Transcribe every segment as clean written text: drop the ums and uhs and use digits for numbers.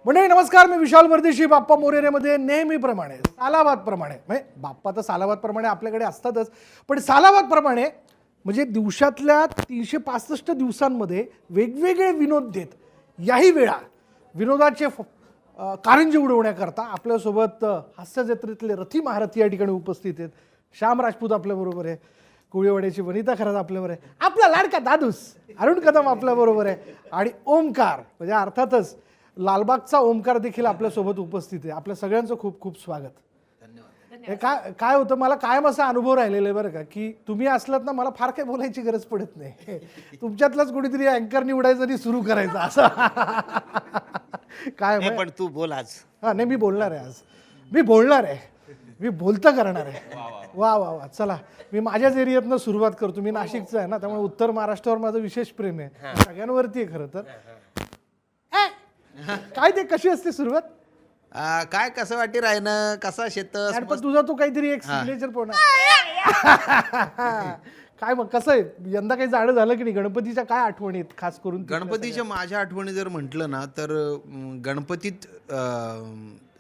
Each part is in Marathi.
म्हणजे नमस्कार, मी विशाल परदेशी. बाप्पा मोरेरेमध्ये नेहमीप्रमाणे सालाबादप्रमाणे, म्हणजे बाप्पा तर सालाबादप्रमाणे आपल्याकडे असतातच, पण सालाबादप्रमाणे म्हणजे दिवसातल्या 365 दिवसांमध्ये वेगवेगळे विनोद देत याही वेळा विनोदाचे कारंजे उडवण्याकरता आपल्यासोबत हास्य जत्रेतले रथी महारथी या ठिकाणी उपस्थित आहेत. श्याम राजपूत आपल्याबरोबर आहे, कोळीवाड्याची वनिता खरात आपल्याबरोबर आहे, आपला लाडका दादूस अरुण कदम आपल्याबरोबर आहे, आणि ओमकार म्हणजे अर्थातच लालबागचा ओमकार देखील आपल्यासोबत उपस्थित आहे. आपल्या सगळ्यांचं खूप खूप स्वागत. हे काय होतं, मला कायम असा अनुभव राहिलेला आहे बरं का, की तुम्ही असलात ना मला फार काही बोलायची गरज पडत नाही. तुमच्यातलाच कोणीतरी अँकर निवडायचं आणि सुरू करायचं असं काय. पण तू बोल आज. हा नाही, मी बोलणार आहे आज, मी बोलणार आहे, मी बोलतं करणार आहे. वा वा वा. चला, मी माझ्याच एरियातनं सुरुवात करतो. मी नाशिकचं आहे ना, त्यामुळे उत्तर महाराष्ट्रावर माझं विशेष प्रेम आहे, सगळ्यांवरती आहे खरं तर. काय ते कशी असते सुरुवात? काय कसं वाटी राहणं, कसा शेत पण तुझा तो काहीतरी एक सिग्नेचर पण काय. मग कसं आहे, यंदा काही जाणं झालं की नाही? गणपतीच्या काय आठवणीत खास करून? गणपतीच्या माझ्या आठवणी जर म्हटलं ना तर गणपतीत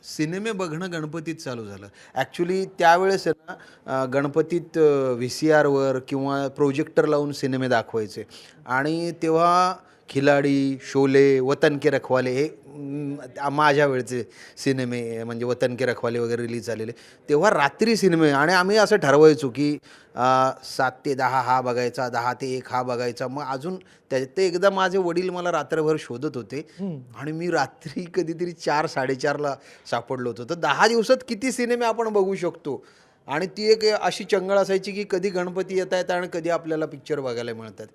सिनेमे बघणं गणपतीत चालू झालं. ॲक्च्युली त्यावेळेस ना गणपतीत VCRवर किंवा प्रोजेक्टर लावून सिनेमे दाखवायचे, आणि तेव्हा खिलाडी, शोले, वतन के रखवाले हे माझ्या वेळचे सिनेमे, म्हणजे वतन के रखवाले वगैरे रिलीज झालेले. तेव्हा रात्री सिनेमे, आणि आम्ही असं ठरवायचो की 7 ते 10 हा बघायचा, 10 ते 1 हा बघायचा. मग अजून ते एकदा माझे वडील मला रात्रभर शोधत होते, आणि मी रात्री कधीतरी 4-4:30ला सापडलो होतो. तर 10 दिवसात किती सिनेमे आपण बघू शकतो, आणि ती एक अशी चंगळ असायची की कधी गणपती येत आहेत आणि कधी आपल्याला पिक्चर बघायला मिळतात.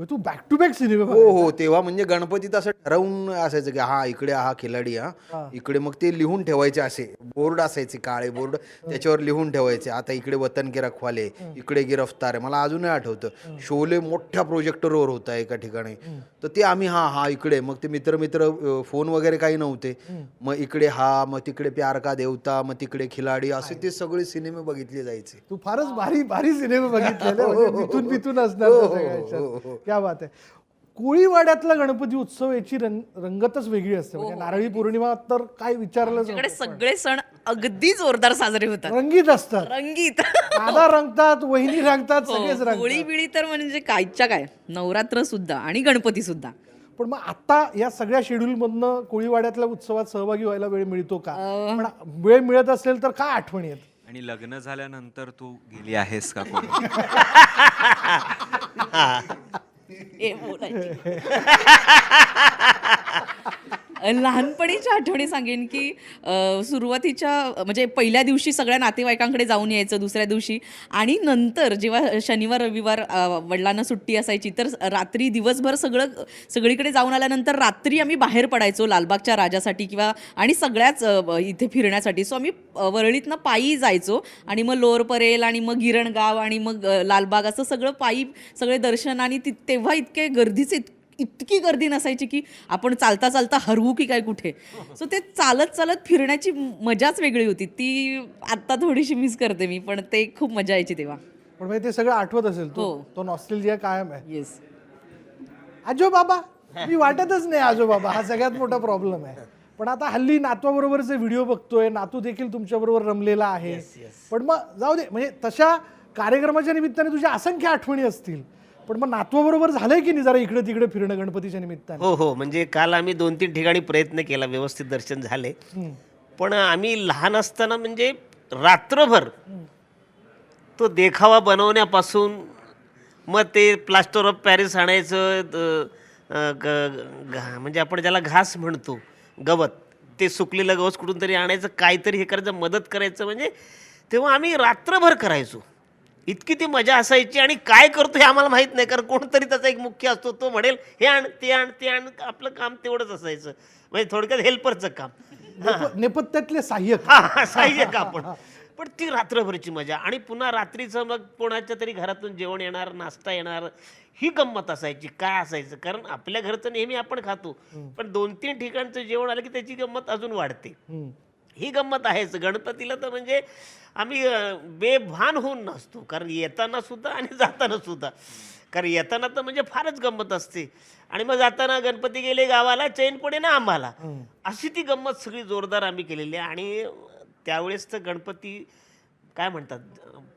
तू बॅक टू बॅक सिनेमा? हो. तेव्हा म्हणजे गणपतीत असं ठरवून असायचं की हा इकडे हा खिलाडी, हा इकडे. मग ते लिहून ठेवायचे, असे बोर्ड असायचे, काळे बोर्ड, त्याच्यावर लिहून ठेवायचे आता इकडे वतन के रखवाले, इकडे गिरफ्तार आहे. मला अजूनही आठवतं, शोले मोठ्या प्रोजेक्टरवर होता एका ठिकाणी, तर ते आम्ही हा इकडे. मग ते मित्र फोन वगैरे काही नव्हते, मग इकडे मग तिकडे प्यार का देवता, मग तिकडे खिलाडी, असे ते सगळे सिनेमे बघितले जायचे. तू फारच भारी भारी सिनेमे बघितलेले, बिथून असणार. क्या बात आहे. कोळीवाड्यातला गणपती उत्सव याची रंगतच वेगळी असते. म्हणजे नारळी पौर्णिमा तर काय विचारलं, सगळे सण अगदी जोरदार साजरे होतात, रंगीत असतात. रंगीत दादा रंगतात, वहिनी रंगतात, सगळेच रंगतात. होळी बिळी तर म्हणजे कायच्या काय, नवरात्र सुद्धा आणि गणपती सुद्धा. पण मग आता या सगळ्या शेड्यूल मधनं कोळीवाड्यातल्या उत्सवात सहभागी व्हायला वेळ मिळतो का? पण वेळ मिळत असेल तर काय आठवणी आहेत? आणि लग्न झाल्यानंतर तू गेली आहेस का कोणी? लहानपणीच्या आठवणी सांगेन की सुरुवातीच्या म्हणजे पहिल्या दिवशी सगळ्या नातेवाईकांकडे जाऊन यायचं, दुसऱ्या दिवशी, आणि जेव्हा शनिवार रविवार वडिलांना सुट्टी असायची तर रात्री दिवसभर सगळीकडे जाऊन आल्यानंतर रात्री आम्ही बाहेर पडायचो लालबागच्या राजासाठी किंवा आणि सगळ्याच इथे फिरण्यासाठी. सो आम्ही वरळीतनं पायी जायचो, आणि मग लोअर परेल आणि मग गिरणगाव आणि मग लालबाग, असं सगळं पायी सगळे दर्शन. आणि तेव्हा इतकी गर्दी नसायची की आपण चालता चालता हरवू की काय कुठे. सो ते चालत चालत फिरण्याची मजाच वेगळी होती. ती आता थोडीशी मिस करते मी, पण ते खूप मजा यायची तेव्हा. पण म्हणजे ते सगळं आठवत असेल, हो. तो नॉस्टॅल्जिया कायम आहे. येस. आजोबाबा मी वाटतच नाही आजोबाबा, हा सगळ्यात मोठा प्रॉब्लेम आहे. पण आता हल्ली नातवाबरोबरचे व्हिडिओ बघतोय, नातू देखील तुमच्याबरोबर रमलेला आहे. पण मग जाऊ दे, म्हणजे तशा कार्यक्रमाच्या निमित्ताने तुझ्या असंख्य आठवणी असतील, पण मग नातवाबरोबर झालंय की नाही जरा इकडे तिकडे फिरणं गणपतीच्या निमित्ताने? हो. म्हणजे काल आम्ही 2-3 ठिकाणी प्रयत्न केला, व्यवस्थित दर्शन झाले. पण आम्ही लहान असताना म्हणजे रात्रभर तो देखावा बनवण्यापासून, मग ते प्लास्टर ऑफ पॅरिस आणायचं, म्हणजे आपण ज्याला घास म्हणतो, गवत, ते सुकलेलं गवत कुठून तरी आणायचं, काहीतरी हे करायचं, मदत करायचं, म्हणजे तेव्हा आम्ही रात्रभर करायचो. इतकी ती मजा असायची. आणि काय करतो हे आम्हाला माहीत नाही, कारण कोणतरी त्याचा एक मुख्य असतो, तो म्हणेल हे आण ते आण ते आण, आपलं काम तेवढंच असायचं, म्हणजे थोडक्यात हेल्परचं काम, नेपथ्यातले सहाय्यक. सहाय्यक आपण. पण ती रात्रभरची मजा. आणि पुन्हा रात्रीचं मग कोणाच्या तरी घरातून जेवण येणार, नाश्ता येणार, ही गंमत असायची. काय असायचं, कारण आपल्या घरचं नेहमी आपण खातो, पण 2-3 ठिकाणचं जेवण आलं की त्याची गंमत अजून वाढते. ही गंमत आहेच. गणपतीला तर म्हणजे आम्ही बेभान होऊन नसतो, कारण येताना सुद्धा आणि जाताना सुद्धा. कारण येताना तर म्हणजे फारच गंमत असते, आणि मग जाताना गणपती गेले गावाला, चैन पडे ना आम्हाला. अशी ती गंमत सगळी जोरदार आम्ही केलेली आहे. आणि त्यावेळेस तर गणपती काय म्हणतात,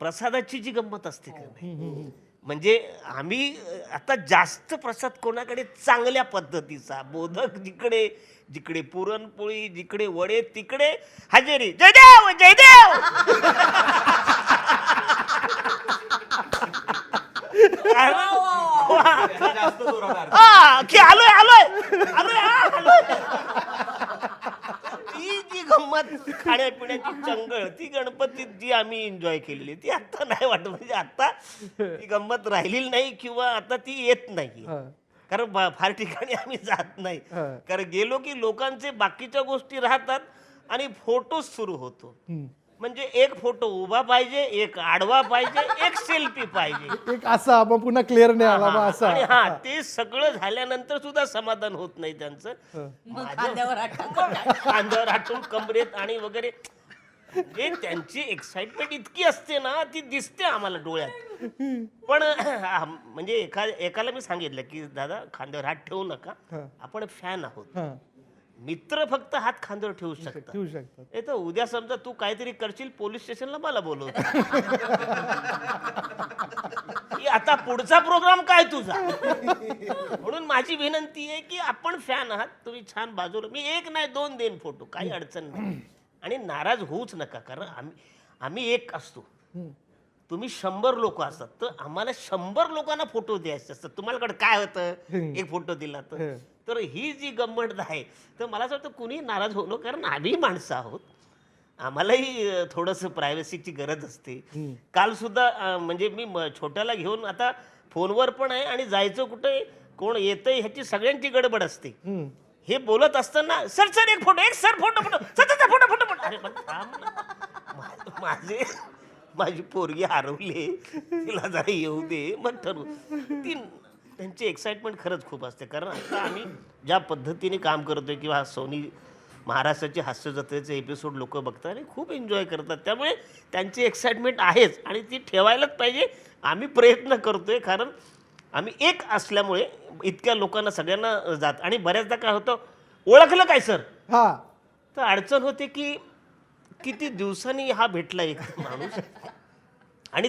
प्रसादाची जी गंमत असते का नाही, म्हणजे आम्ही आता जास्त प्रसाद कोणाकडे चांगल्या पद्धतीचा, मोदक जिकडे जिकडे पुरणपोळी, जिकडे वडे, तिकडे हजेरी, जयदेव जयदेव. की आलोय आलोय आलोय आलोय. ती जी गंमत, खाण्यापिण्याची चंगळ, ती गणपतीत जी आम्ही एन्जॉय केलेली, ती आता नाही वाटत. म्हणजे आता ती गंमत राहिलेली नाही किंवा आता ती येत नाही. कारण फार ठिकाणी आम्ही जात नाही. कारण गेलो की लोकांचे बाकीच्या गोष्टी राहतात आणि फोटो सुरू होतो. म्हणजे एक फोटो उभा पाहिजे, एक आडवा पाहिजे, एक सेल्फी पाहिजे, एक असा मग पुन्हा क्लिअर नाही आला मग असा. आणि हा ते सगळं झाल्यानंतर सुद्धा समाधान होत नाही त्यांचं. खांद्यावर हाटून कमरेत आणि वगैरे, म्हणजे त्यांची एक्साइटमेंट इतकी असते ना, ती दिसते आम्हाला डोळ्यात. पण म्हणजे एकाला मी सांगितलं की दादा खांद्यावर हात ठेवू नका, आपण फॅन आहोत, मित्र फक्त हात खांद्यावर ठेवू शकतात. तर उद्या समजा तू काहीतरी करशील, पोलीस स्टेशनला मला बोलवतो की आता पुढचा प्रोग्राम काय तुझा. म्हणून माझी विनंती आहे की आपण फॅन आहात, तुम्ही छान बाजूला, मी एक नाही 2 देईन फोटो, काही अडचण नाही. आणि नाराज होऊच नका, कारण आम्ही एक असतो, तुम्ही 100 लोक असतात, तर आम्हाला 100 लोकांना फोटो द्यायचे असतात. तुम्हाला काय होतं एक फोटो दिला तर ही जी गंमत आहे, तर मला असं वाटतं कुणी नाराज होणं, कारण आम्ही माणसं आहोत, आम्हालाही थोडंसं प्रायव्हसीची गरज असते. काल सुद्धा म्हणजे मी छोट्याला घेऊन आता फोनवर पण आहे आणि जायचं कुठे, कोण येतंय ह्याची सगळ्यांची गडबड असते. हे बोलत असताना सर सर एक फोटो, एक sir photo photo sir photo photo photo. अरे पण थांब ना, माझी पोरगी हरवली, तिला जरा येऊ दे मग ठरवू. त्यांची एक्साइटमेंट खरंच खूप असते. कारण आता आम्ही ज्या पद्धतीने काम करतोय किंवा सोनी महाराष्ट्राचे हास्य जत्रेचे एपिसोड लोक बघतात आणि खूप एन्जॉय करतात, त्यामुळे त्यांची एक्साइटमेंट आहेच आणि ती ठेवायलाच पाहिजे. आम्ही प्रयत्न करतोय, कारण आम्ही एक असल्यामुळे इतक्या लोकांना सगळ्यांना जात. आणि बऱ्याचदा काय होतं, ओळखलं काय सर, तर अडचण होते की किती दिवसांनी हा भेटला एक माणूस, आणि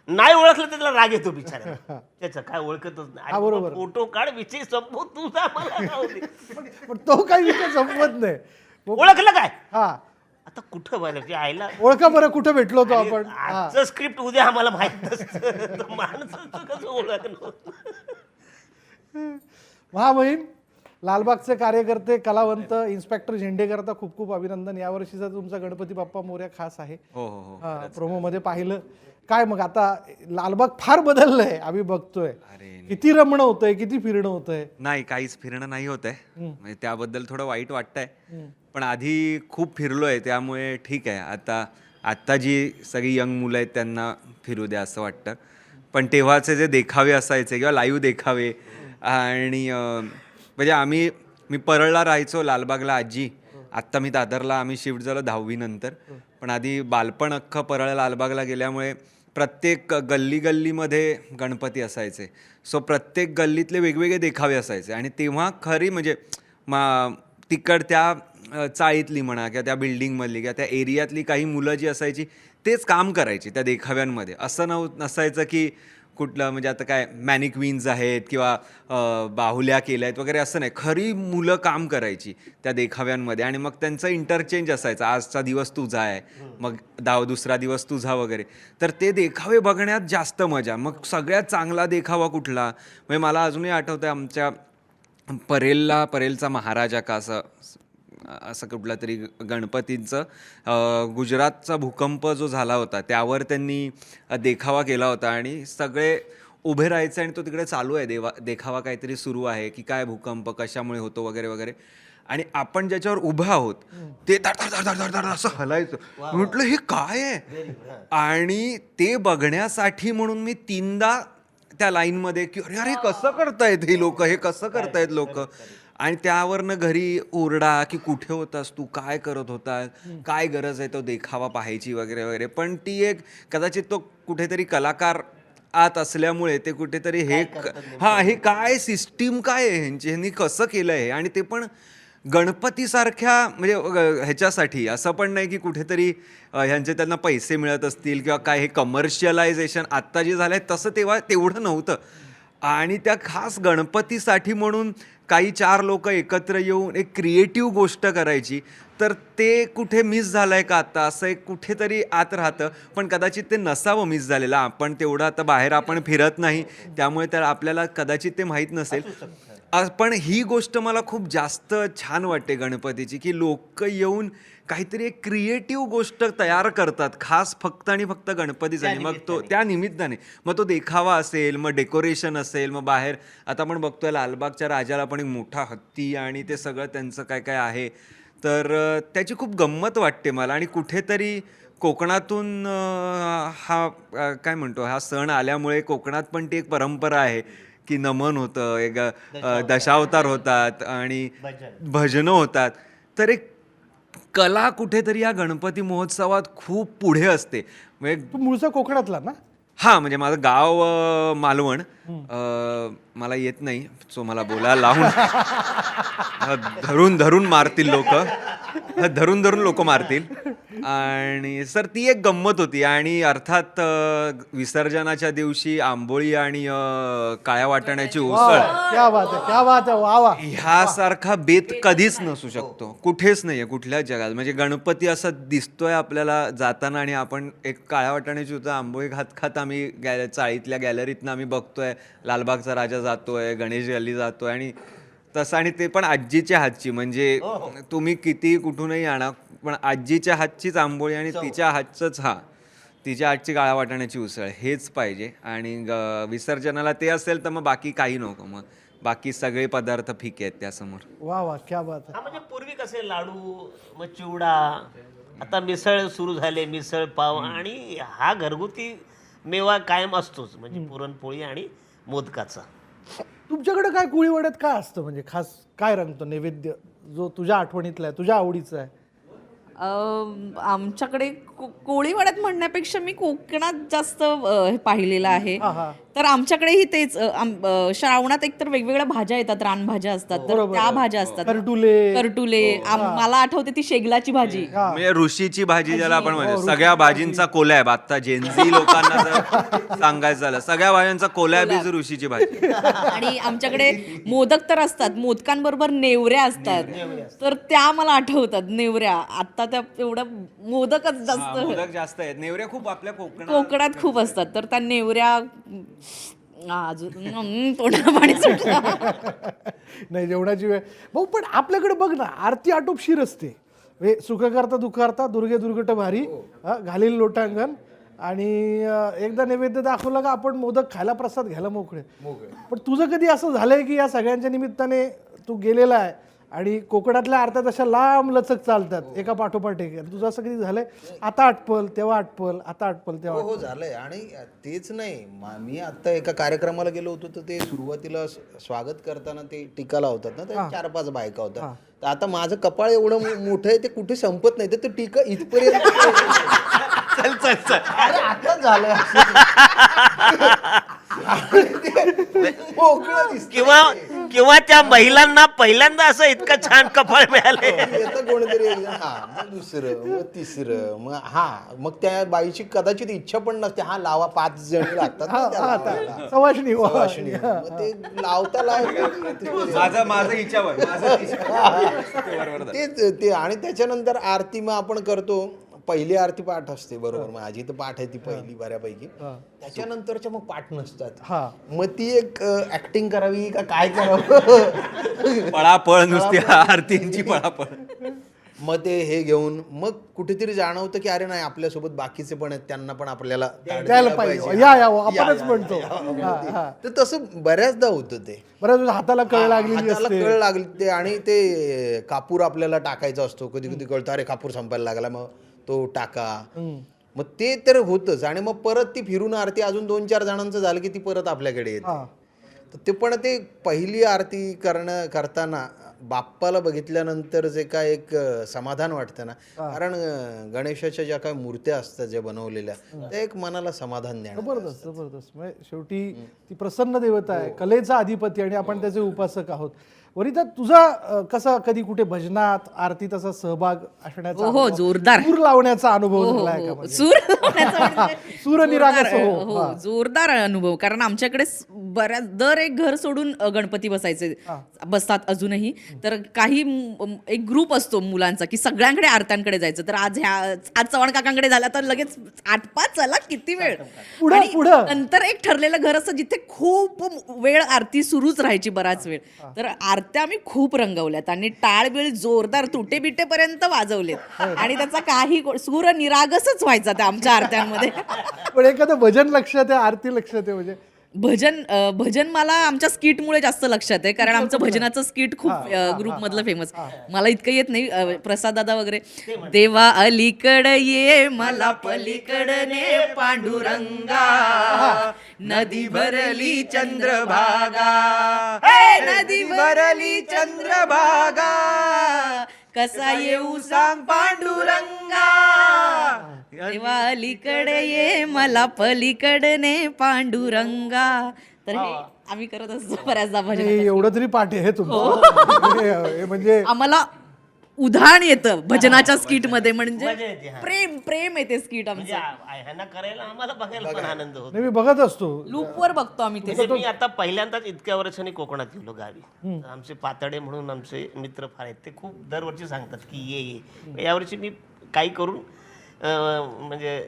नाही ओळखलं तर त्याला राग येतो बिचारा, त्याचं काय ओळखतच नाही. फोटो काढ, विषय संपव, तुझा मला राहू दे. पण तो काही विषय संपत नाही. ओळखलं काय, आता कुठं बोलायचं आईला, ओळखा बरं कुठं भेटलो होतो आपण. आजचं स्क्रिप्ट उद्या आम्हाला माहित नसतं, माणसाचं कसं ओळखणं. महामहिम लालबागचे कार्यकर्ते, कलावंत, इन्स्पेक्टर झेंडेकरता खूप खूप अभिनंदन. यावर्षीचा तुमचा गणपती बाप्पा मोरया खास आहे. प्रोमो मध्ये पाहिलं. काय मग आता लालबाग फार बदललंय, आम्ही बघतोय. किती रमणं होतंय, किती फिरणं होतंय. नाही, काहीच फिरणं नाही होत आहे, म्हणजे त्याबद्दल थोडं वाईट वाटतंय. पण आधी खूप फिरलोय, त्यामुळे ठीक आहे. आता जी सगळी यंग मुलं आहेत त्यांना फिरू द्या असं वाटतं. पण तेव्हाचे जे देखावे असायचे किंवा लाईव्ह देखावे, आणि म्हणजे मी परळला राहायचो, लालबागला आजी. आत्ता मी दादरला, आम्ही शिफ्ट झालो 10वी नंतर. पण आधी बालपण अख्खं परळ लालबागला गेल्यामुळे प्रत्येक गल्लीमध्ये गणपती असायचे. सो प्रत्येक गल्लीतले वेगवेगळे देखावे असायचे. आणि तेव्हा खरी म्हणजे तिकड त्या चाळीतली म्हणा किंवा त्या बिल्डिंगमधली किंवा त्या एरियातली काही मुलं जी असायची तेच काम करायची त्या देखाव्यांमध्ये. असं नसायचं की कुठलं म्हणजे आता काय मॅनिक्विन्स आहेत किंवा बाहुल्या केल्या आहेत वगैरे, असं नाही. खरी मुलं काम करायची त्या देखाव्यांमध्ये आणि मग त्यांचं इंटरचेंज असायचं. आजचा दिवस तुझा आहे, मग दुसरा दिवस तुझा वगैरे. तर ते देखावे बघण्यात जास्त मजा. मग सगळ्यात चांगला देखावा कुठला, म्हणजे मला अजूनही आठवतं आमच्या परेलचा महाराजा का असं कुठला तरी गणपतींचं गुजरातचा भूकंप जो झाला होता त्यावर त्यांनी देखावा केला होता आणि सगळे उभे राहायचे आणि तो तिकडे चालू आहे देखावा, काहीतरी सुरू आहे की काय भूकंप कशामुळे होतो वगैरे वगैरे. आणि आपण ज्याच्यावर उभं आहोत ते धड असं हलायचं. म्हटलं हे काय आहे, आणि ते बघण्यासाठी म्हणून मी 3दा त्या लाईनमध्ये की अरे कसं करतायत हे लोक, हे कसं करतायत लोक. आणि त्यावरनं घरी ओरडा की कुठे होतास तू, काय करत होता, काय गरज आहे तो देखावा पाहायची वगैरे वगैरे. पण ती एक कदाचित तो कुठेतरी कलाकार आत असल्यामुळे ते कुठेतरी हे हे काय सिस्टीम काय आहे ह्यांनी कसं केलं आहे, आणि ते पण गणपतीसारख्या म्हणजे ह्याच्यासाठी. असं पण नाही की कुठेतरी ह्यांचे त्यांना पैसे मिळत असतील किंवा काय, हे कमर्शियलायझेशन आत्ता जे झालं आहे तसं तेव्हा तेवढं नव्हतं. आणि त्या खास गणपतीसाठी म्हणून काही 4 लोक एकत्र येऊन एक क्रिएटिव्ह गोष्ट करायची, तर ते कुठे मिस झालं आहे का आता, असं एक कुठेतरी आत राहतं. पण कदाचित ते नसावं मिस झालेलं. आपण तेवढं आता बाहेर आपण फिरत नाही, त्यामुळे तर आपल्याला कदाचित ते माहीत नसेल. पण ही गोष्ट मला खूप जास्त छान वाटते गणपतीची, की लोक येऊन काहीतरी एक क्रिएटिव्ह गोष्ट तयार करतात, खास फक्त आणि फक्त गणपतीसाठी. मग तो त्या निमित्ताने, मग तो देखावा असेल, मग डेकोरेशन असेल, मग बाहेर आता आपण बघतोय लालबागच्या राजाला पण एक मोठा हत्ती आणि ते सगळं त्यांचं काय काय आहे. तर त्याची खूप गंमत वाटते मला. आणि कुठेतरी कोकणातून काय म्हणतो, हा सण आल्यामुळे कोकणात पण ती एक परंपरा आहे की नमन होतं, एक दशावतार होतात आणि भजनं होतात. तर एक कला कुठेतरी या गणपती महोत्सवात खूप पुढे असते. म्हणजे तू मूळचा कोकणातला ना? म्हणजे माझं गाव मालवण. मला येत नाही, सो मला बोलायला लावून धरून धरून मारतील लोक, धरून धरून लोक मारतील. आणि सर ती एक गंमत होती. आणि अर्थात विसर्जनाच्या दिवशी आंबोळी आणि काळ्या वाटाण्याची उसळ, क्या बात आहे, क्या बात आहे, वा वा. ह्यासारखा बेत कधीच नसू शकतो, कुठेच नाहीये कुठल्याच जगात. म्हणजे गणपती असं दिसतोय आपल्याला जाताना, आणि आपण एक काळ्या वाटाण्याची उसळ आंबोळी खात खात आम्ही चाळीतल्या गॅलरीतनं आम्ही बघतोय लालबागचा राजा जातोय, गणेश गल्ली जातोय, आणि तसं. आणि ते पण आजीच्या हातची. म्हणजे तुम्ही किती कुठूनही आणा, पण आजीच्या हातचीच आंबोळी आणि तिच्या हातचंच तिच्या हातची काळ्या वाटाण्याची उसळ हेच पाहिजे. आणि विसर्जनाला ते असेल तर मग बाकी काही नको, मग बाकी सगळे पदार्थ फिके आहेत त्यासमोर. वा वा, क्या बात आहे. म्हणजे पूर्वी कसे लाडू, मग चिवडा, आता मिसळ सुरू झाले, मिसळ पाव, आणि हा घरगुती मेवा कायम असतोच, म्हणजे पुरणपोळी आणि मोदकाचा. तुमच्याकडे काय कोळीवाड्यात काय असतं, म्हणजे खास काय रंगतो नैवेद्य जो तुझ्या आठवणीतला आहे, तुझ्या आवडीचा आहे? आमच्याकडे कोळीवाड्यात म्हणण्यापेक्षा मी कोकणात जास्त पाहिलेलं आहे. हा, हा. तर आमच्याकडेही तेच श्रावणात एकतर वेगवेगळ्या भाज्या येतात, रानभाज्या असतात, तर त्या भाज्या असतात. करटुले. मला आठवते ती शेगलाची भाजी, म्हणजे ऋषीची भाजी ज्याला आपण म्हणतो. सगळ्या भाजींचा कोलॅब. आता जेनझी लोकांना जर सांगायचं झालं, सगळ्या भाज्यांचा कोलॅब इज ऋषीची भाजी. आणि आमच्याकडे मोदक तर असतात, मोदकांबरोबर नेवऱ्या असतात, तर त्या मला आठवतात नेवऱ्या. आता त्या एवढ्या मोदकच मोदक जास्त आहेत, नेवऱ्या खूप आपल्या कोकणात खूप असतात. तर त्या नेवऱ्या अजून तोंडाला पाणी सुटलं. नाही, जेवणाची वेळ भाऊ. पण आपल्याकडे बघ ना, आरती आटोपशीर असते. सुख करता दुःख करता दुर्गे दुर्गट भारी, घालील लोटांगण. आणि एकदा नैवेद्य दाखवलं का आपण मोदक खायला, प्रसाद घ्यायला मोकळे. पण तुझं कधी असं झालंय की या सगळ्यांच्या निमित्ताने तू गेलेला आहे आणि कोकणातल्या आरत्या तशा लांब लचक चालतात एका पाठोपाठ एक, तुझं असं कधी झालंय, आता आटपल तेव्हा आटपल, आता आटपल तेव्हा? हो झालंय. आणि तेच नाही, मी आता एका कार्यक्रमाला गेलो होतो, तर ते सुरुवातीला स्वागत करताना ते टीका लावतात ना, तर 4-5 बायका होत्या. तर आता माझं कपाळ एवढं मोठं आहे, ते कुठे संपत नाही, तर ते टीका इथपर्यंत अरे आता झालं किंवा त्या महिलांना पहिल्यांदा असं इतकं छान कपाळ मिळालंय. येतं कोणीतरी एक जण, मग दुसरं, मग तिसरं, मग त्या बाईची कदाचित इच्छा पण नसते, लावा 5 जणी लागतात सवाशणी. मग ते लावता माझं इच्छा तेच ते. आणि त्याच्यानंतर आरती मग आपण करतो, पहिली आरती पाठ असते, बरोबर. माझी तर पाठ आहे ती पहिली बऱ्यापैकी. त्याच्यानंतरच्या मग पाठ नसतात. मग ती एक ऍक्टिंग करावी का काय करावं, पळापळ, नुसती आरतींची पळापळ. मग ते हे घेऊन मग कुठेतरी जाणवतं की अरे नाही, आपल्यासोबत बाकीचे पण आहेत, त्यांना पण आपल्याला द्यायला पाहिजे, आपणच म्हणतो. तर तसं बऱ्याचदा होतं ते. बऱ्याच हाताला कळ लागली, कळ लागली ते. आणि ते कापूर आपल्याला टाकायचा असतो, कधी कधी कळतं अरे कापूर संपायला लागला, मग तो टाका. मग ते तर होतच. आणि मग परत ती फिरून आरती अजून 2-4 जणांचं झालं की ती परत आपल्याकडे येते. तर ते पण ते पहिली आरती करताना बाप्पाला बघितल्यानंतर जे काय एक समाधान वाटतं ना, कारण गणेशाच्या ज्या काही मूर्त्या असतात ज्या बनवलेल्या, त्या एक मनाला समाधान देणार. जबरदस्त जबरदस्त. म्हणजे शेवटी ती प्रसन्न देवता आहे, कलेचा अधिपती, आणि आपण त्याचे उपासक आहोत. वरिता, तुझा कसा कधी कुठे भजनात आरतीत असा सहभाग असण्याचा हो, अनुभव, जोरदार. सूर लावण्याचा अनुभव झाला आहे का? म्हणजे सूर लावण्याचा म्हणजे सूर निरागस हो. हो, जोरदार अनुभव. कारण आमच्याकडे बऱ्याच दर एक घर सोडून गणपती बसतात अजूनही. तर काही एक ग्रुप असतो मुलांचा की सगळ्यांकडे आरत्यांकडे जायचं. तर आज चव्हाण काकांकडे झाला तर लगेच 8-5 चला किती वेळ. आणि पुढं. नंतर एक ठरलेलं घर असतं जिथे खूप वेळ आरती सुरूच राहायची बराच वेळ. तर आरत्या आम्ही खूप रंगवल्यात आणि टाळबिळ जोरदार तुटे बिटे पर्यंत वाजवलेत आणि त्याचा काही सूर निरागसच व्हायचा त्या आमच्या आरत्यांमध्ये. पण एखादं भजन लक्षात आहे, आरती लक्षात आहे? म्हणजे भजन मला आमच्या स्किटमुळे जास्त लक्षात आहे, कारण आमचं भजनाचं स्किट खूप ग्रुपमधलं फेमस. मला इतकं येत नाही, प्रसाद दादा वगैरे. देवा अलीकड ये मला पलीकडने पांडुरंगा, नदी भरली चंद्रभागा, नदी भरली चंद्रभागा, कसा येऊ सांग पांडुरंगा, देवा अलीकडे ये मला पलीकडने पांडुरंगा. तर हे आम्ही करत असतो बऱ्याचदा भजन. एवढं तरी पाठ आहे तुमचं. हे म्हणजे आम्हाला उधाण येतं भजनाच्या स्किट मध्ये. म्हणजे मजा येते, हा. प्रेम येते स्किट म्हणजे आमचं. ह्यांना करायला आम्हाला बघायला पण आनंद होतो. नाही, मी बघत असतो. लूपवर बघतो आम्ही ते. म्हणजे मी आता पहिल्यांदाच इतक्या वर्षांनी कोकणात गेलो गावी. आमचे पातडे म्हणून आमचे मित्र फार आहेत, ते खूप दरवर्षी सांगतात की ये. यावर्षी मी काही करून म्हणजे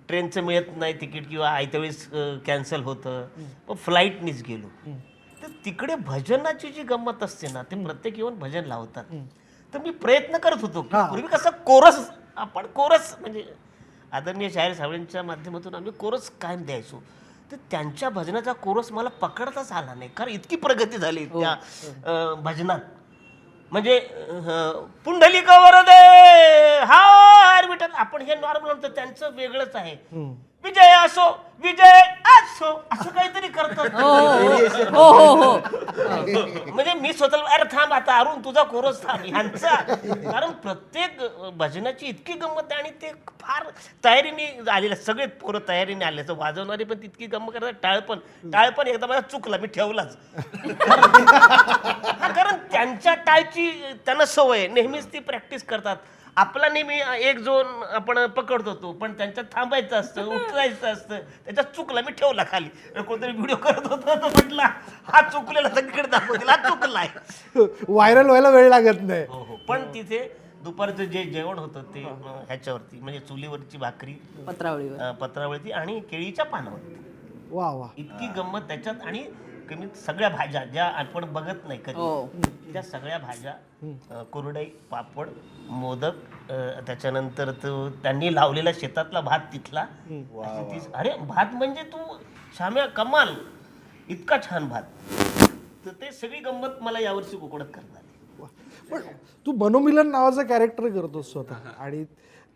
ट्रेनचं मिळत नाही तिकीट किंवा आयत्या वेळेस कॅन्सल होतं, मग फ्लाईटनीच गेलो. तर तिकडे भजनाची जी गंमत असते ना, ते प्रत्येक येऊन भजन लावतात. तर मी प्रयत्न करत होतो की पूर्वी कसं कोरस म्हणजे आदरणीय शाहीर सावळेंच्या माध्यमातून आम्ही कोरस कायम द्यायचो. तर त्यांच्या भजनाचा कोरस मला पकडताच आला नाही, कारण इतकी प्रगती झाली त्या भजनात. म्हणजे पुंडलिक वरदे हार विठ्ठल, आपण हे नॉर्मल म्हणतो, त्यांचं वेगळंच आहे. विजय असो विजय असो असं काहीतरी करतात. म्हणजे मी स्वतः अरे थांब आता अरुण तुझा कोरस थांब ह्यांचा, कारण प्रत्येक भजनाची इतकी गंमत आहे आणि ते फार तयारीने आलेलं, सगळे पोरं तयारीने आले. तर वाजवणारे पण तितकी गंमत करतात. टाळपण एकदा मला चुकला, मी ठेवलाच. कारण त्यांच्या टाळची त्यांना सवय, नेहमीच ती प्रॅक्टिस करतात. आपला नेहमी एक झोन आपण पकडत होतो, पण त्यांच्यात थांबायचं असतं, उचलायचं असतं. त्याच्यात चुकला, मी ठेवला खाली. कोणतरी व्हिडिओ करत होता तर म्हटला हा चुकलेला सगळीकडे दाखवतील, हा चुकलाय. व्हायरल व्हायला वेळ लागत नाही. हो. पण तिथे दुपारचं जे जेवण होतं ते ह्याच्यावरती, म्हणजे चुलीवरची भाकरी, पत्रावळी आणि केळीच्या पानावरती. वा वा. इतकी गंमत त्याच्यात. आणि कमीत सगळ्या भाज्या ज्या आपण बघत नाही कधी, त्या सगळ्या भाज्या, कुरडई, पापड, मोदक, त्याच्यानंतर तो त्यांनी लावलेला शेतातला भात तिथला. अरे भात म्हणजे तू शाम्या कमाल, इतका छान भात. तर ते सगळी गंमत मला यावर्षी कोकणात करता आली. पण तू मनोमिलन नावाचा कॅरेक्टर करतोस स्वतः, आणि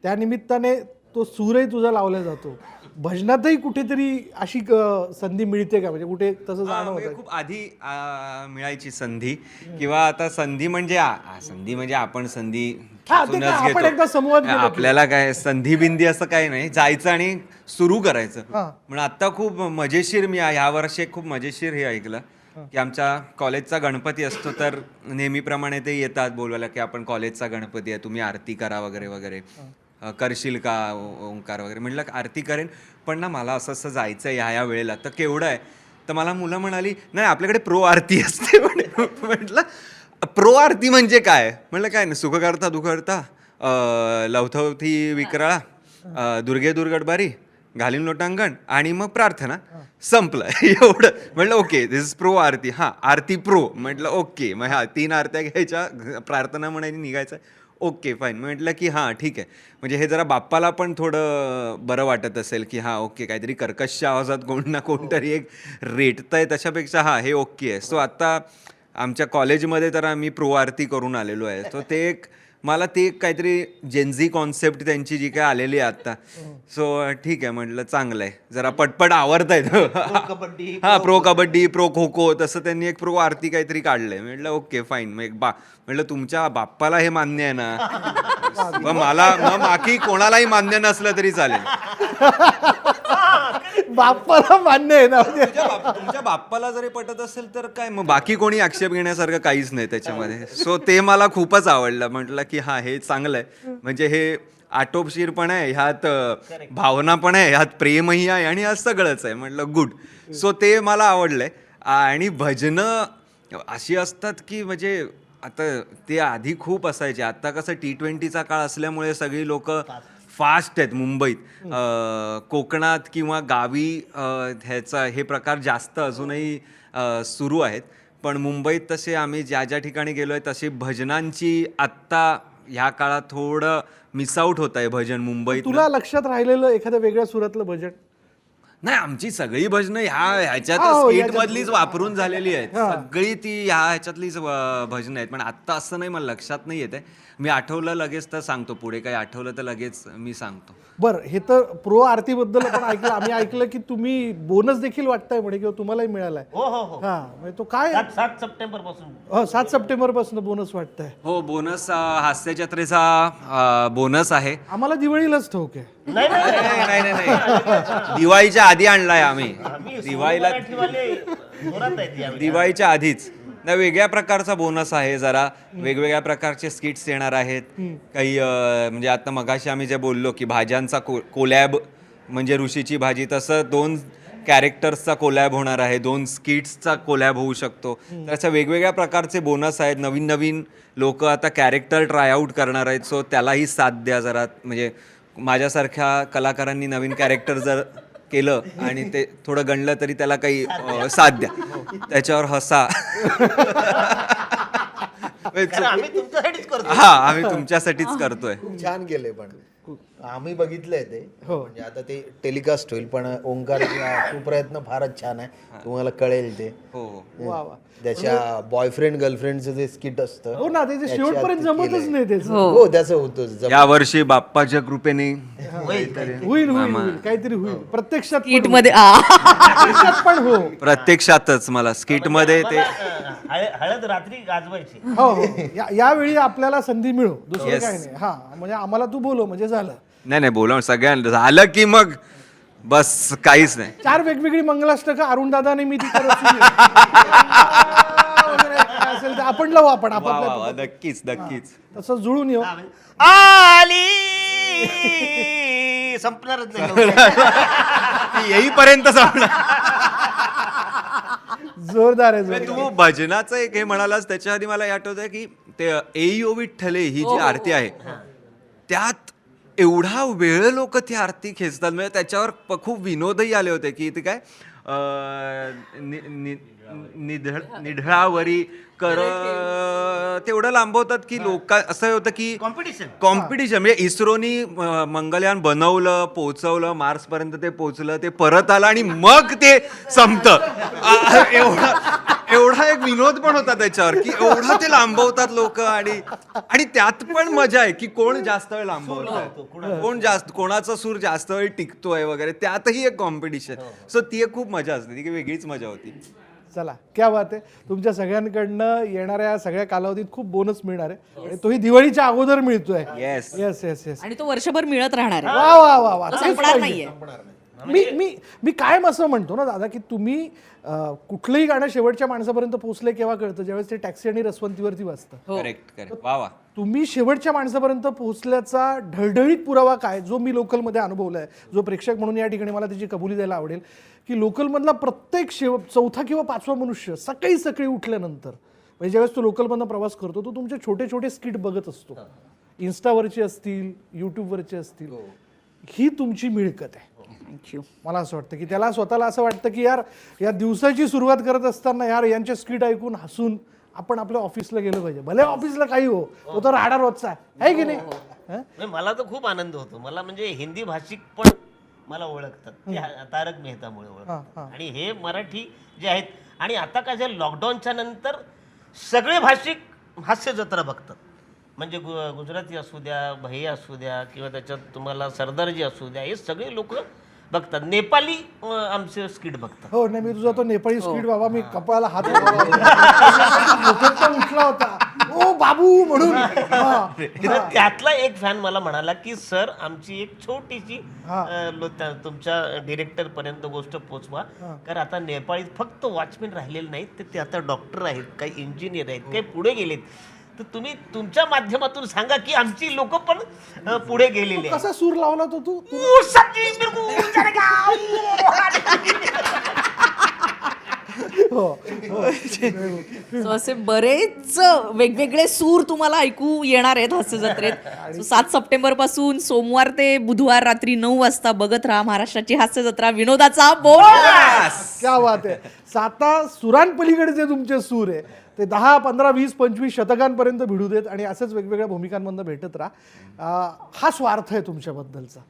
त्या निमित्ताने तो सूरही तुझा लावला जातो. भजनातही कुठेतरी अशी संधी मिळते का? म्हणजे कुठे तसं जाणं होतं? खूप आधी मिळायची संधी, किंवा आता संधी म्हणजे संधी म्हणजे आपण संधी खेचूनच आपण एकदा समूहात घेतो. गेलो की. आपल्याला काय संधी बिंदी असं काही नाही, जायचं आणि सुरू करायचं. म्हणून आता खूप मजेशीर, मी ह्या वर्षी खूप मजेशीर हे ऐकलं की आमच्या कॉलेजचा गणपती असतो, तर नेहमीप्रमाणे ते येतात बोलवायला की आपण कॉलेजचा गणपती आहे, तुम्ही आरती करा वगैरे वगैरे, करशील का ओंकार वगैरे. म्हटलं आरती करेन, पण ना मला असं असं जायचं आहे ह्या वेळेला. तर केवढं आहे? तर मला मुलं म्हणाली नाही आपल्याकडे प्रो आरती असते. म्हटलं प्रो आरती म्हणजे काय? म्हटलं काय नाही, सुख करता दुःख करता, लवथवथी विक्राळा, दुर्गे दुर्गडबारी, घालीन लोटांगण आणि मग प्रार्थना, संपलं एवढं. म्हटलं ओके दिस इज प्रो आरती. हां आरती प्रो. म्हटलं ओके, मग ह्या 3 आरत्या घ्यायच्या, प्रार्थना म्हणायची, निघायचं. Okay fine. म्हटलं की हां ठीक आहे, म्हणजे हे जरा बाप्पाला पण थोडं बरं वाटत असेल की हां ओके, काहीतरी कर्कश आवाजात कोण ना कोणतरी एक रेटतंय, त्याच्यापेक्षा हां हे ओके आहे. सो आता आमच्या कॉलेजमध्ये तर आम्ही प्रो आरती करून आलेलो आहे. सो ते एक मला ते काहीतरी जेन्झी कॉन्सेप्ट त्यांची जी काय आलेली आहे आता, सो ठीक आहे म्हटलं, चांगलं आहे, जरा पटपट आवडतायत. हा, प्रो कबड्डी, प्रो खो खो, तसं त्यांनी एक प्रो आरती काहीतरी काढलंय. म्हटलं ओके फाईन. मग म्हटलं तुमच्या बाप्पाला हे मान्य आहे ना, मग मला मग बाकी कोणालाही मान्य नसलं तरी चालेल. बाप्पाला मान्य आहे ना. तुमच्या बाप्पाला जरी पटत असेल तर काय, मग बाकी कोणी आक्षेप घेण्यासारखं काहीच नाही त्याच्यामध्ये. सो ते मला खूपच आवडलं. म्हटलं की हा, हे चांगलं आहे, म्हणजे हे आटोपशीर पण आहे, ह्यात भावना पण आहे, ह्यात प्रेमही आहे, आणि ह्यात सगळंच आहे. म्हटलं गुड. सो ते मला आवडलंय. आणि भजनं अशी असतात की म्हणजे आता ते आधी खूप असायचे, आता कसं T20चा काळ असल्यामुळे सगळी लोक फास्ट आहेत मुंबईत. कोकणात किंवा गावी ह्याचा हे प्रकार जास्त अजूनही सुरू आहेत, पण मुंबईत तसे आम्ही ज्या ज्या ठिकाणी गेलो आहे तशी भजनांची आत्ता ह्या काळात थोडं मिसआउट होत आहे भजन मुंबईत. तुला लक्षात राहिलेलं एखाद्या वेगळ्या सुरातलं भजन? नाही, आमची सगळी भजनं ह्याच्यात हो, स्किट मधलीच वापरून झालेली आहेत. सगळी ती ह्याच्यातलीच भजनं आहेत, पण आत्ता असं नाही, मला लक्षात नाही येत आहे. मी आठवलं लगेच तर सांगतो, पुढे काही आठवलं तर लगेच मी सांगतो. बरं, हे तर प्रो आरतीबद्दल पण ऐकलं. आम्ही ऐकलं की तुम्ही बोनस देखील वाटताय म्हणे, किंवा तुम्हालाही मिळालाय. हो हो हो, हा, म्हणजे तो काय? 7 सप्टेंबर पासून. 7 सप्टेंबर पासून बोनस वाटतंय. हो, बोनस हास्य जत्रेचा बोनस आहे. आम्हाला दिवाळीलाच ठाऊक आहे. नाही नाही, नाही नाही नाही, दिवाळीच्या आधी आणलाय आम्ही. आम्ही दिवाळीला मराठीवाले जोरात आहेत यावेळी. दिवाळीच्या आधीच नाही, वेगळ्या प्रकारचा बोनस आहे. जरा वेगवेगळ्या प्रकारचे स्किट्स येणार आहेत. काही म्हणजे आता मगाशी आम्ही जे बोललो की भाज्यांचा कोलॅब, म्हणजे ऋषीची भाजी, तसं 2 कॅरेक्टर्सचा कोलॅब होणार आहे, 2 स्किट्सचा कोलॅब होऊ शकतो. तर अशा वेगवेगळ्या प्रकारचे बोनस आहेत. नवीन नवीन लोक आता कॅरेक्टर ट्रायआउट करणार आहेत, सो त्यालाही साथ द्या जरा. म्हणजे माझ्यासारख्या कलाकारांनी नवीन कॅरेक्टर जर केलं आणि ते थोडं गणलं तरी त्याला काही साथ द्या, त्याच्यावर हसा. कारण आम्ही तुमच्यासाठीच करतो. हा, आम्ही तुमच्यासाठीच करतोय. खूप छान केले, पण आम्ही बघितलंय ते. हो. म्हणजे आता ते टेलिकास्ट होईल, पण ओंकार तू प्रयत्न फारच छान आहे, तुम्हाला कळेल ते. हो, वा वा. त्याच्या बॉयफ्रेंड गर्लफ्रेंडचं जे स्किट असतं, हो ना, ते शेवटपर्यंत जमतच नाही त्याचं. हो त्याचं होतं. या वर्षी बाप्पाच्या कृपेने होईल होईल होईल, काहीतरी होईल. प्रत्यक्षात पण किट होईल. मध्ये प्रत्यक्षात पण हो. प्रत्यक्षातच मला स्किट मध्ये ते हळद रात्री गाजवायची. हो हो. यावेळी आपल्याला संधी मिळो, दुसरं काही नाही. हा, म्हणजे आम्हाला तू बोलो म्हणजे झालं. नाही बोला, सगळ्यांना झालं की मग बस काहीच नाही. 4 वेगवेगळी मंगलाष्टकं अरुण दादाने मी तिथे रचली. वगैरे काय असेल ते आपण लावू, आपण वा, वा, वा, आपापल्या नक्कीच नक्कीच. तसं जुळून येऊ. आली संपणारच नाही. ती येईपर्यंत संपणार. जोरदार आहे, जोरदार. तू भजनाचं एक हे म्हणालास, त्याच्या आधी मला हे आठवतंय की ते एईओ विठ्ठले ही जी आरती आहे, त्यात एवढा वेळ लोक ती आरती खेचतात. म्हणजे त्याच्यावर खूप विनोदही आले होते की ते काय निढळावरी कर तेवढं लांबवतात की लोक, असं होतं की कॉम्पिटिशन. म्हणजे इस्रोनी मंगलयान बनवलं, पोहोचवलं, मार्सपर्यंत ते पोहोचलं, ते परत आलं आणि मग ते संपतं. एवढा एक विनोद पण होता त्याच्यावर की एवढं ते लांबवतात लोक. आणि त्यात पण मजा आहे की कोण जास्त वेळ लांबवत, कोणाचा सूर जास्त वेळ टिकतोय वगैरे, त्यातही एक कॉम्पिटिशन. सो ती एक खूप मजा असते, ती वेगळीच मजा होती. चला, क्या बात आहे. तुमच्या सगळ्यांकडनं येणाऱ्या सगळ्या कालावधीत खूप बोनस मिळणार आहे, आणि तोही दिवाळीच्या अगोदर मिळतोय. Yes yes yes yes. आणि तो वर्षभर मिळत राहणार आहे, वा वा वा वा. तो तेच संपणार पाहिजे. नाहीये. मी कायम असं म्हणतो ना दादा, की तुम्ही कुठलंही गाणं शेवटच्या माणसापर्यंत पोहोचले केव्हा कळतं, ज्यावेळेस ते टॅक्सी आणि रसवंतीवरती वाजतं. करेक्ट. वा वा. तुम्ही शेवटच्या माणसापर्यंत पोहोचल्याचा ढळढळीत पुरावा काय, जो मी लोकलमध्ये अनुभवलाय, जो प्रेक्षक म्हणून या ठिकाणी मला त्याची कबुली द्यायला आवडेल, की लोकलमधला प्रत्येक चौथा किंवा 5वा मनुष्य सकाळी सकाळी उठल्यानंतर, म्हणजे ज्यावेळेस तो लोकलमधनं प्रवास करतो, तो तुमचे छोटे छोटे स्किट बघत असतो. इन्स्टावरचे असतील, यूट्यूबवरचे असतील. ही तुमची मिळकत आहे. थँक्यू. मला असं वाटतं की त्याला स्वतःला असं वाटतं की यार, या दिवसाची सुरुवात करत असताना यार यांचे स्किट ऐकून हसून आपण आपल्या ऑफिसला गेलं पाहिजे. भले ऑफिसला काही हो, तो तर राडा रोजचा आहे की नाही. नाही, मला तर खूप आनंद होतो. मला म्हणजे हिंदी भाषिक पण मला ओळखतात, ते तारक मेहतामुळे ओळखतात. आणि हे मराठी जे आहेत, आणि आता काय झालं, लॉकडाऊनच्या नंतर सगळे भाषिक हास्य जत्रा बघतात. म्हणजे गुजराती असू द्या, भैया असू द्या, किंवा त्याच्यात तुम्हाला सरदारजी असू द्या, हे सगळे लोक बघतात. नेपाली आमचे स्किट बघतात. हो नाही, मी तुझा तो नेपाळी स्पीड बाबा, मी कपाळाला हात लावला उठला होता, ओ बाबू म्हणून. तर त्यातला एक फॅन मला म्हणाला की सर आमची एक छोटीशी तुमच्या डिरेक्टर पर्यंत गोष्ट पोचवा, कारण आता नेपाळीत फक्त वॉचमॅन राहिलेले नाहीत, तर ते आता डॉक्टर आहेत, काही इंजिनियर आहेत, काही पुढे गेलेत. तर तुम्ही तुमच्या माध्यमातून सांगा की आमची लोक पण पुढे गेलेली आहेत. कसा सूर लावला तो तू? हो सो असे बरेच वेगवेगळे सूर तुम्हाला ऐकू येणार आहेत हास्य जत्रेत. 7 सप्टेंबर पासून सोमवार ते बुधवार रात्री 9 वाजता बघत राहा महाराष्ट्राची हास्य जत्रा, विनोदाचा बोनस. क्या बात आहे. साता सुरांपलीकडे जे तुमचे सूर आहे ते 10, 15, 20, 25 शतकांपर्यंत भिडू देत आणि असंच वेगवेगळ्या भूमिकांमधून भेटत राहा. हा स्वार्थ आहे तुमच्याबद्दलचा,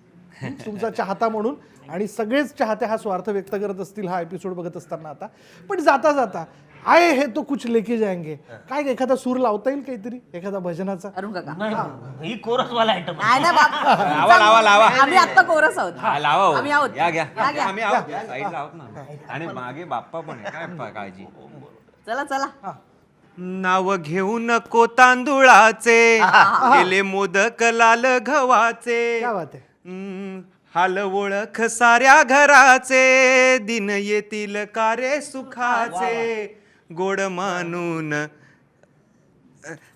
तुमचा चाहता म्हणून. आणि सगळेच चाहते हा स्वार्थ व्यक्त करत असतील हा एपिसोड बघत असताना आता. पण जाता जाता आए हे तो कुछ लेके जाएंगे, काय एखादा सूर लावता येईल काहीतरी, एखादा भजनाचा? अरुण काका नाही, ही कोरस वाला आयटम. नाही ना बाप, लावा. आम्ही आता कोरस आहोत. लावा हो. आम्ही आहोत. या घ्या. या घ्या. आम्ही आहोत साईडला आहोत ना. आणि मागे बाप्पा पण आहे, काय काळजी. चला चला. नाव घेऊ नको तांदुळाचे, केले मोदक लाल गव्हाचे. क्या बात आहे. हाल ओळख साऱ्या घराचे, दिन येतील कारे सुखाचे, गोड मानून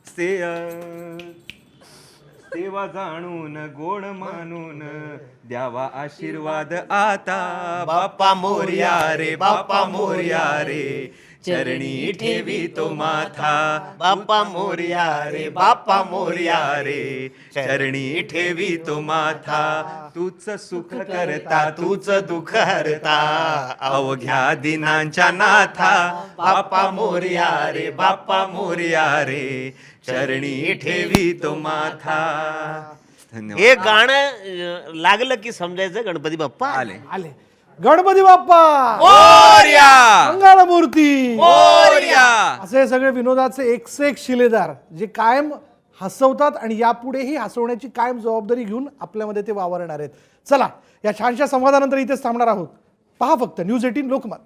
सेवा जाणून, गोड मानून द्यावा आशीर्वाद आता. बाप्पा मोरया रे, बाप्पा मोरया रे, चरणी ठेवी तो माथा. बाप्पा मोरया रे, बाप्पा मोरया रे, चरणी ठेवी तो माथा. तूच सुख करता, तूच दुःख हरता, अवघ्या दिनांच्या नाथा. बाप्पा मोरया रे, बाप्पा मोरया रे, चरणी ठेवी तो माथा. धन्यवाद. हे गाणं लागलं की समजायचं गणपती बाप्पा आले. आले. गणपती बाप्पा मोरया, मंगळमूर्ती मोरया. असे हे सगळे विनोदाचे एक शिलेदार जे कायम हसवतात आणि यापुढेही हसवण्याची कायम जबाबदारी घेऊन आपल्यामध्ये ते वावरणार आहेत. चला, या छानशा संवादानंतर इथेच थांबणार आहोत. पहा फक्त न्यूज 18 लोकमत.